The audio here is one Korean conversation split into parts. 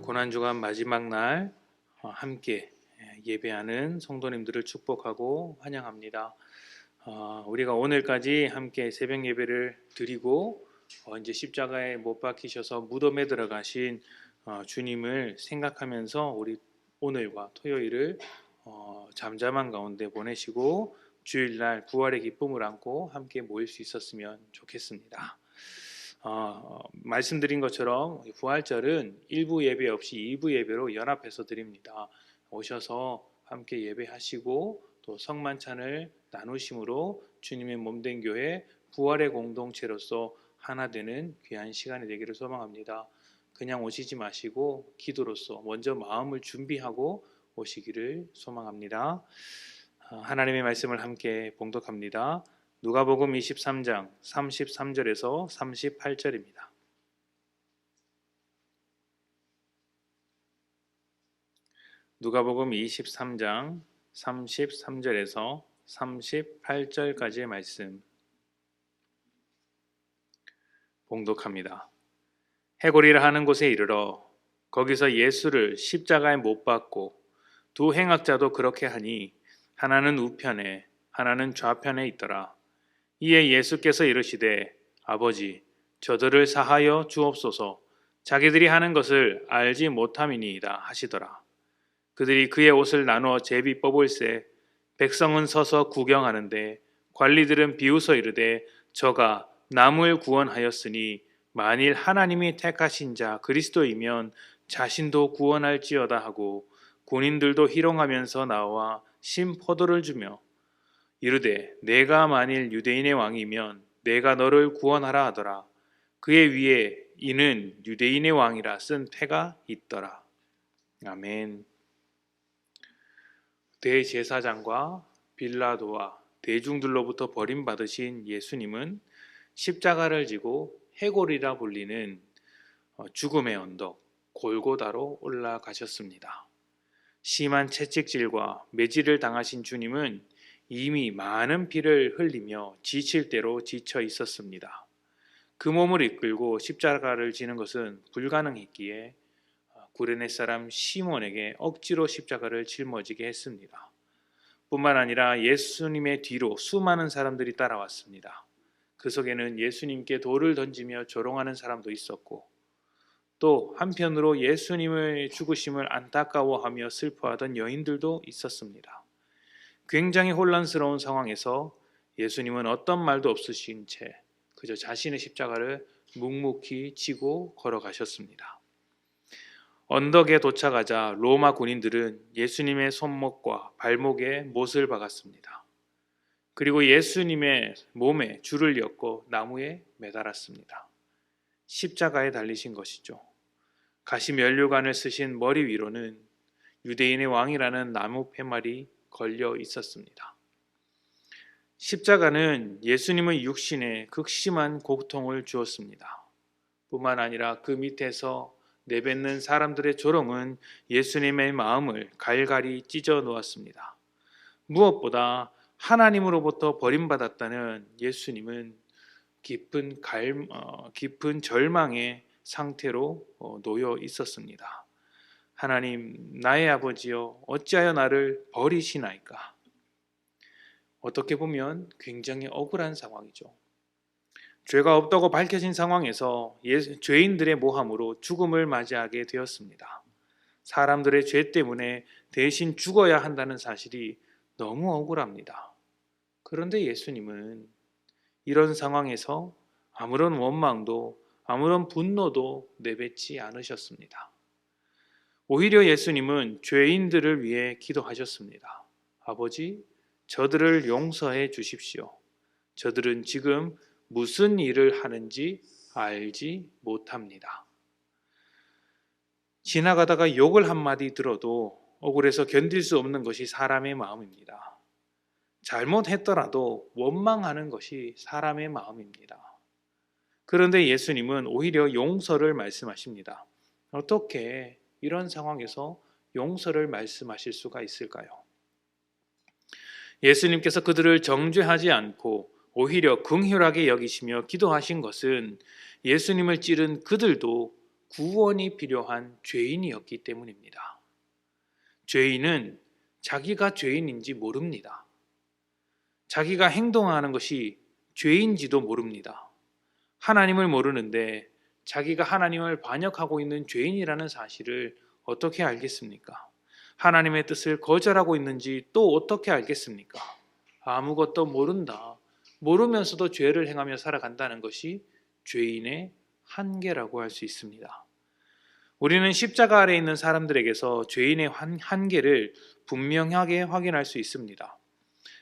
고난주간 마지막 날 함께 예배하는 성도님들을 축복하고 환영합니다. 우리가 오늘까지 함께 새벽 예배를 드리고 이제 십자가에 못 박히셔서 무덤에 들어가신 주님을 생각하면서 우리 오늘과 토요일을 잠잠한 가운데 보내시고 주일날 부활의 기쁨을 안고 함께 모일 수 있었으면 좋겠습니다. 말씀드린 것처럼 부활절은 1부 예배 없이 2부 예배로 연합해서 드립니다. 오셔서 함께 예배하시고 또 성만찬을 나누심으로 주님의 몸된 교회 부활의 공동체로서 하나 되는 귀한 시간이 되기를 소망합니다. 그냥 오시지 마시고 기도로서 먼저 마음을 준비하고 오시기를 소망합니다. 하나님의 말씀을 함께 봉독합니다. 누가복음 23장 33절에서 38절입니다. 누가복음 23장 33절에서 38절까지의 말씀 봉독합니다. 해골이라 하는 곳에 이르러 거기서 예수를 십자가에 못 박고 두 행악자도 그렇게 하니 하나는 우편에 하나는 좌편에 있더라. 이에 예수께서 이르시되 아버지 저들을 사하여 주옵소서 자기들이 하는 것을 알지 못함이니이다 하시더라. 그들이 그의 옷을 나누어 제비 뽑을새 백성은 서서 구경하는데 관리들은 비웃어 이르되 저가 남을 구원하였으니 만일 하나님이 택하신 자 그리스도이면 자신도 구원할지어다 하고 군인들도 희롱하면서 나와 신 포도를 주며 이르되 내가 만일 유대인의 왕이면 내가 너를 구원하라 하더라. 그의 위에 이는 유대인의 왕이라 쓴 패가 있더라. 아멘. 대제사장과 빌라도와 대중들로부터 버림받으신 예수님은 십자가를 지고 해골이라 불리는 죽음의 언덕 골고다로 올라가셨습니다. 심한 채찍질과 매질을 당하신 주님은 이미 많은 피를 흘리며 지칠 대로 지쳐 있었습니다. 그 몸을 이끌고 십자가를 지는 것은 불가능했기에 구레네 사람 시몬에게 억지로 십자가를 짊어지게 했습니다. 뿐만 아니라 예수님의 뒤로 수많은 사람들이 따라왔습니다. 그 속에는 예수님께 돌을 던지며 조롱하는 사람도 있었고 또 한편으로 예수님의 죽으심을 안타까워하며 슬퍼하던 여인들도 있었습니다. 굉장히 혼란스러운 상황에서 예수님은 어떤 말도 없으신 채 그저 자신의 십자가를 묵묵히 지고 걸어가셨습니다. 언덕에 도착하자 로마 군인들은 예수님의 손목과 발목에 못을 박았습니다. 그리고 예수님의 몸에 줄을 엮고 나무에 매달았습니다. 십자가에 달리신 것이죠. 가시 면류관을 쓰신 머리 위로는 유대인의 왕이라는 나무 팻말이 걸려 있었습니다. 십자가는 예수님의 육신에 극심한 고통을 주었습니다. 뿐만 아니라 그 밑에서 내뱉는 사람들의 조롱은 예수님의 마음을 갈갈이 찢어 놓았습니다. 무엇보다 하나님으로부터 버림받았다는 예수님은 깊은 절망의 상태로 놓여 있었습니다. 하나님 나의 아버지여 어찌하여 나를 버리시나이까. 어떻게 보면 굉장히 억울한 상황이죠. 죄가 없다고 밝혀진 상황에서 죄인들의 모함으로 죽음을 맞이하게 되었습니다. 사람들의 죄 때문에 대신 죽어야 한다는 사실이 너무 억울합니다. 그런데 예수님은 이런 상황에서 아무런 원망도 아무런 분노도 내뱉지 않으셨습니다. 오히려 예수님은 죄인들을 위해 기도하셨습니다. 아버지, 저들을 용서해 주십시오. 저들은 지금 무슨 일을 하는지 알지 못합니다. 지나가다가 욕을 한마디 들어도 억울해서 견딜 수 없는 것이 사람의 마음입니다. 잘못했더라도 원망하는 것이 사람의 마음입니다. 그런데 예수님은 오히려 용서를 말씀하십니다. 어떻게 이런 상황에서 용서를 말씀하실 수가 있을까요? 예수님께서 그들을 정죄하지 않고 오히려 긍휼하게 여기시며 기도하신 것은 예수님을 찌른 그들도 구원이 필요한 죄인이었기 때문입니다. 죄인은 자기가 죄인인지 모릅니다. 자기가 행동하는 것이 죄인지도 모릅니다. 하나님을 모르는데 자기가 하나님을 반역하고 있는 죄인이라는 사실을 어떻게 알겠습니까? 하나님의 뜻을 거절하고 있는지 또 어떻게 알겠습니까? 아무것도 모른다. 모르면서도 죄를 행하며 살아간다는 것이 죄인의 한계라고 할 수 있습니다. 우리는 십자가 아래에 있는 사람들에게서 죄인의 한계를 분명하게 확인할 수 있습니다.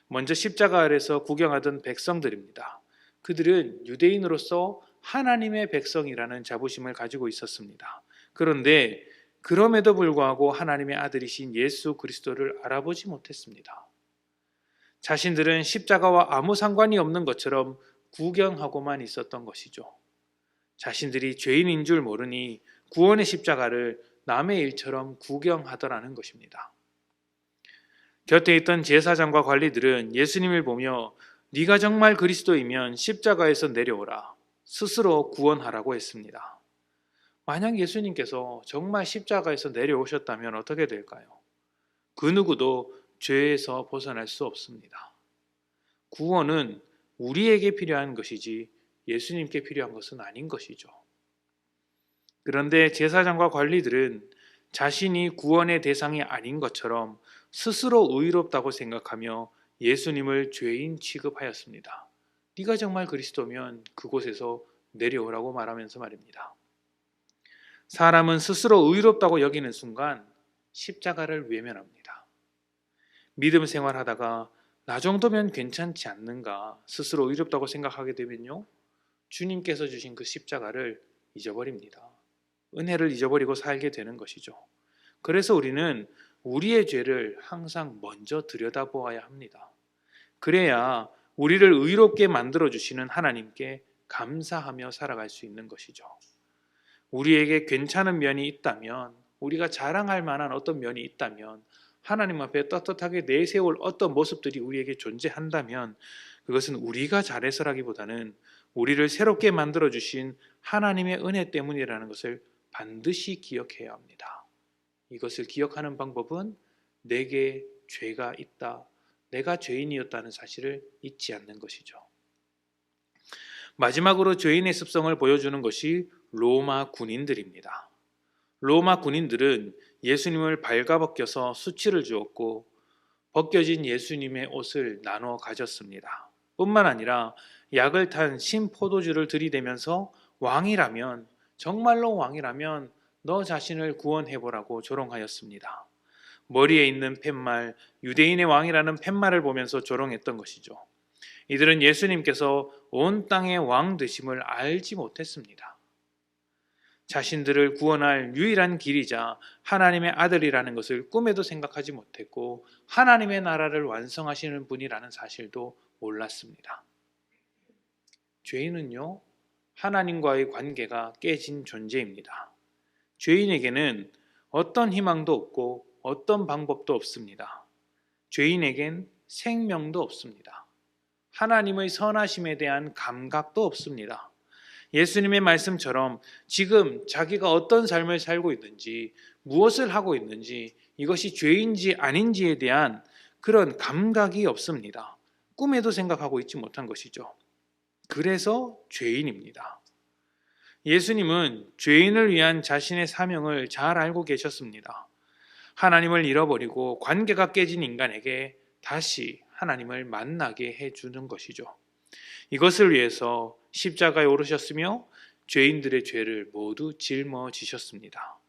먼저 십자가 아래에서 구경하던 백성들입니다. 그들은 유대인으로서 하나님의 백성이라는 자부심을 가지고 있었습니다. 그런데 그럼에도 불구하고 하나님의 아들이신 예수 그리스도를 알아보지 못했습니다. 자신들은 십자가와 아무 상관이 없는 것처럼 구경하고만 있었던 것이죠. 자신들이 죄인인 줄 모르니 구원의 십자가를 남의 일처럼 구경하더라는 것입니다. 곁에 있던 제사장과 관리들은 예수님을 보며 네가 정말 그리스도이면 십자가에서 내려오라. 스스로 구원하라고 했습니다. 만약 예수님께서 정말 십자가에서 내려오셨다면 어떻게 될까요? 그 누구도 죄에서 벗어날 수 없습니다. 구원은 우리에게 필요한 것이지 예수님께 필요한 것은 아닌 것이죠. 그런데 제사장과 관리들은 자신이 구원의 대상이 아닌 것처럼 스스로 의롭다고 생각하며 예수님을 죄인 취급하였습니다. 네가 정말 그리스도면 그곳에서 내려오라고 말하면서 말입니다. 사람은 스스로 의롭다고 여기는 순간 십자가를 외면합니다. 믿음 생활하다가 나 정도면 괜찮지 않는가 스스로 의롭다고 생각하게 되면요, 주님께서 주신 그 십자가를 잊어버립니다. 은혜를 잊어버리고 살게 되는 것이죠. 그래서 우리는 우리의 죄를 항상 먼저 들여다보아야 합니다. 그래야 우리를 의롭게 만들어주시는 하나님께 감사하며 살아갈 수 있는 것이죠. 우리에게 괜찮은 면이 있다면, 우리가 자랑할 만한 어떤 면이 있다면, 하나님 앞에 떳떳하게 내세울 어떤 모습들이 우리에게 존재한다면 그것은 우리가 잘해서라기보다는 우리를 새롭게 만들어주신 하나님의 은혜 때문이라는 것을 반드시 기억해야 합니다. 이것을 기억하는 방법은 내게 죄가 있다, 내가 죄인이었다는 사실을 잊지 않는 것이죠. 마지막으로 죄인의 습성을 보여주는 것이 로마 군인들입니다. 로마 군인들은 예수님을 발가벗겨서 수치를 주었고 벗겨진 예수님의 옷을 나눠 가졌습니다. 뿐만 아니라 약을 탄 신포도주를 들이대면서 왕이라면, 정말로 왕이라면 너 자신을 구원해보라고 조롱하였습니다. 머리에 있는 팻말, 유대인의 왕이라는 팻말을 보면서 조롱했던 것이죠. 이들은 예수님께서 온 땅의 왕 되심을 알지 못했습니다. 자신들을 구원할 유일한 길이자 하나님의 아들이라는 것을 꿈에도 생각하지 못했고 하나님의 나라를 완성하시는 분이라는 사실도 몰랐습니다. 죄인은요, 하나님과의 관계가 깨진 존재입니다. 죄인에게는 어떤 희망도 없고 어떤 방법도 없습니다. 죄인에겐 생명도 없습니다. 하나님의 선하심에 대한 감각도 없습니다. 예수님의 말씀처럼 지금 자기가 어떤 삶을 살고 있는지, 무엇을 하고 있는지, 이것이 죄인지 아닌지에 대한 그런 감각이 없습니다. 꿈에도 생각하고 있지 못한 것이죠. 그래서 죄인입니다. 예수님은 죄인을 위한 자신의 사명을 잘 알고 계셨습니다. 하나님을 잃어버리고 관계가 깨진 인간에게 다시 하나님을 만나게 해주는 것이죠. 이것을 위해서 십자가에 오르셨으며 죄인들의 죄를 모두 짊어지셨습니다.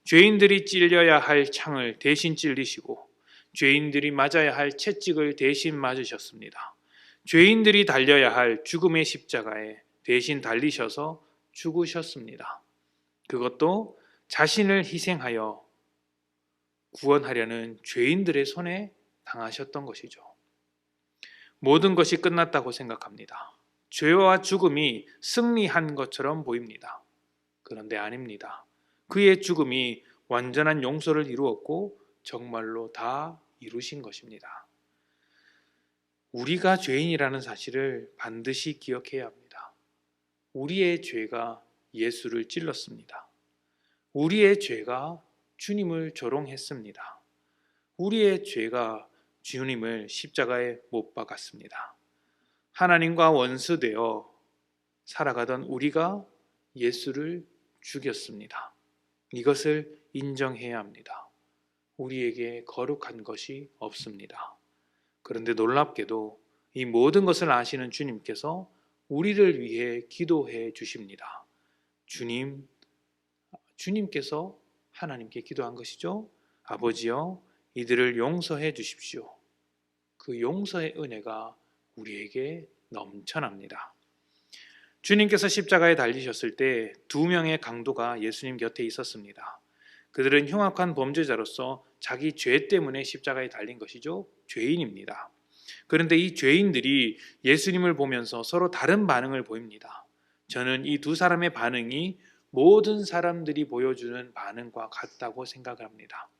죄인들이 찔려야 할 창을 대신 찔리시고 죄인들이 맞아야 할 채찍을 대신 맞으셨습니다. 죄인들이 달려야 할 죽음의 십자가에 대신 달리셔서 죽으셨습니다. 그것도 자신을 희생하여 구원하려는 죄인들의 손에 당하셨던 것이죠. 모든 것이 끝났다고 생각합니다. 죄와 죽음이 승리한 것처럼 보입니다. 그런데 아닙니다. 그의 죽음이 완전한 용서를 이루었고 정말로 다 이루신 것입니다. 우리가 죄인이라는 사실을 반드시 기억해야 합니다. 우리의 죄가 예수를 찔렀습니다. 우리의 죄가 주님을 조롱했습니다. 우리의 죄가 주님을 십자가에 못 박았습니다. 하나님과 원수되어 살아가던 우리가 예수를 죽였습니다. 이것을 인정해야 합니다. 우리에게 거룩한 것이 없습니다. 그런데 놀랍게도 이 모든 것을 아시는 주님께서 우리를 위해 기도해 주십니다. 주님께서 하나님께 기도한 것이죠. 아버지여, 이들을 용서해 주십시오. 그 용서의 은혜가 우리에게 넘쳐납니다. 주님께서 십자가에 달리셨을 때 2명의 강도가 예수님 곁에 있었습니다. 그들은 흉악한 범죄자로서 자기 죄 때문에 십자가에 달린 것이죠. 죄인입니다. 그런데 이 죄인들이 예수님을 보면서 서로 다른 반응을 보입니다. 저는 이 두 사람의 반응이 모든 사람들이 보여주는 반응과 같다고 생각을 합니다.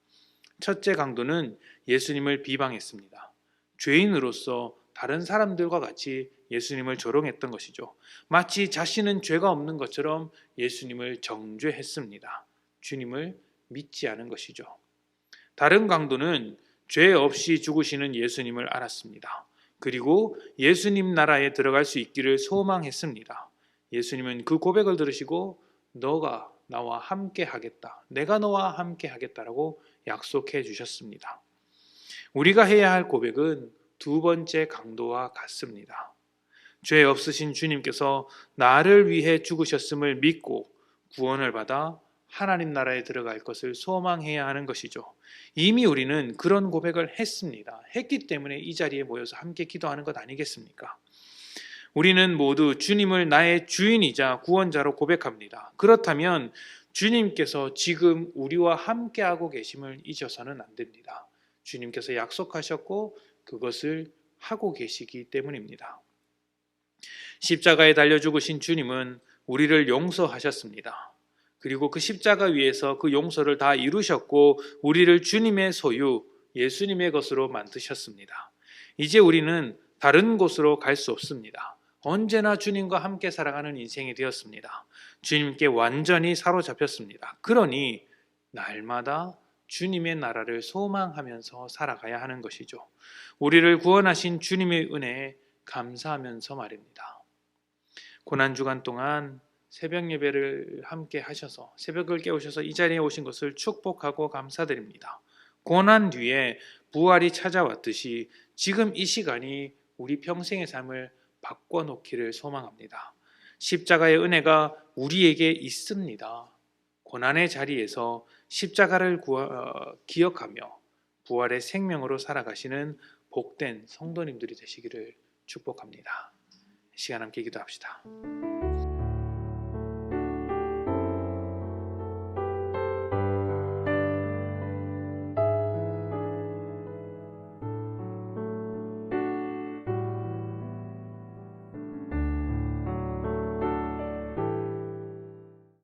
첫째 강도는 예수님을 비방했습니다. 죄인으로서 다른 사람들과 같이 예수님을 조롱했던 것이죠. 마치 자신은 죄가 없는 것처럼 예수님을 정죄했습니다. 주님을 믿지 않은 것이죠. 다른 강도는 죄 없이 죽으시는 예수님을 알았습니다. 그리고 예수님 나라에 들어갈 수 있기를 소망했습니다. 예수님은 그 고백을 들으시고 너가 나와 함께 하겠다. 내가 너와 함께 하겠다라고 약속해 주셨습니다. 우리가 해야 할 고백은 두 번째 강도와 같습니다. 죄 없으신 주님께서 나를 위해 죽으셨음을 믿고 구원을 받아 하나님 나라에 들어갈 것을 소망해야 하는 것이죠. 이미 우리는 그런 고백을 했습니다. 했기 때문에 이 자리에 모여서 함께 기도하는 것 아니겠습니까? 우리는 모두 주님을 나의 주인이자 구원자로 고백합니다. 그렇다면 주님께서 지금 우리와 함께하고 계심을 잊어서는 안 됩니다. 주님께서 약속하셨고 그것을 하고 계시기 때문입니다. 십자가에 달려 죽으신 주님은 우리를 용서하셨습니다. 그리고 그 십자가 위에서 그 용서를 다 이루셨고 우리를 주님의 소유, 예수님의 것으로 만드셨습니다. 이제 우리는 다른 곳으로 갈 수 없습니다. 언제나 주님과 함께 살아가는 인생이 되었습니다. 주님께 완전히 사로잡혔습니다. 그러니 날마다 주님의 나라를 소망하면서 살아가야 하는 것이죠. 우리를 구원하신 주님의 은혜에 감사하면서 말입니다. 고난주간 동안 새벽 예배를 함께 하셔서 새벽을 깨우셔서 이 자리에 오신 것을 축복하고 감사드립니다. 고난 뒤에 부활이 찾아왔듯이 지금 이 시간이 우리 평생의 삶을 바꿔놓기를 소망합니다. 십자가의 은혜가 우리에게 있습니다. 고난의 자리에서 십자가를 기억하며 부활의 생명으로 살아가시는 복된 성도님들이 되시기를 축복합니다. 이 시간 함께 기도합시다.